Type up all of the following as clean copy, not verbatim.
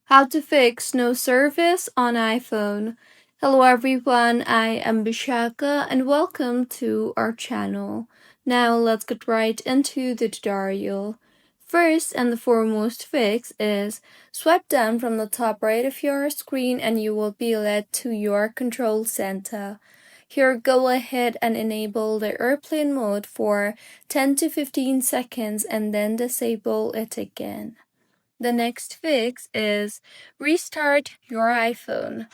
How to fix no service on iPhone. Hello everyone, I am Bishaka and welcome to our channel. Now let's get right into the tutorial. First and the foremost fix is swipe down from the top right of your screen and you will be led to your control center. Here, go ahead and enable the airplane mode for 10 to 15 seconds and then disable it again. The next fix is restart your iPhone.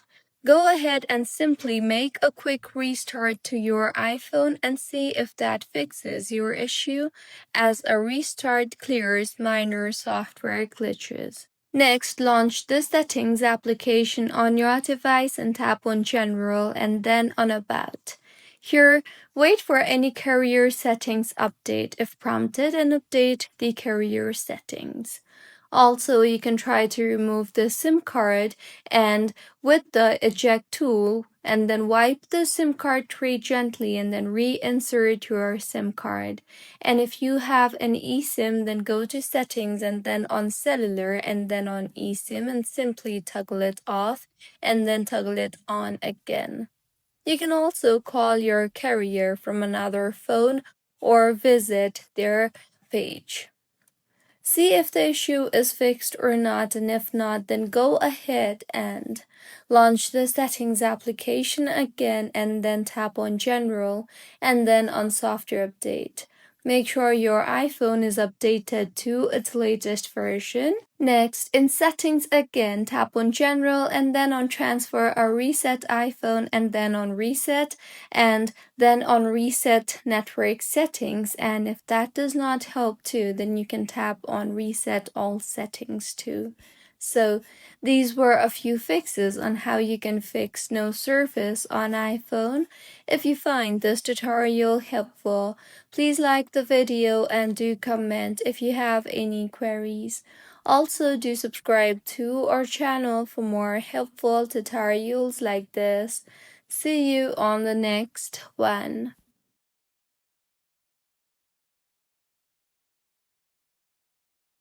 Go ahead and simply make a quick restart to your iPhone and see if that fixes your issue, as a restart clears minor software glitches. Next, launch the Settings application on your device and tap on General and then on About. Here, wait for any carrier settings update if prompted and update the carrier settings. Also, you can try to remove the SIM card and with the eject tool and then wipe the SIM card tray gently and then reinsert your SIM card. And if you have an eSIM, then go to settings and then on cellular and then on eSIM and simply toggle it off and then toggle it on again. You can also call your carrier from another phone or visit their page. See if the issue is fixed or not, and if not, then go ahead and launch the Settings application again and then tap on General and then on Software Update. Make sure your iPhone is updated to its latest version. Next, in Settings again, tap on General and then on Transfer or Reset iPhone and then on Reset and then on Reset Network Settings. And if that does not help too, then you can tap on Reset All Settings too. So these were a few fixes on how you can fix no service on iPhone. If you find this tutorial helpful, please like the video and do comment if you have any queries. Also, do subscribe to our channel for more helpful tutorials like this. See you on the next one.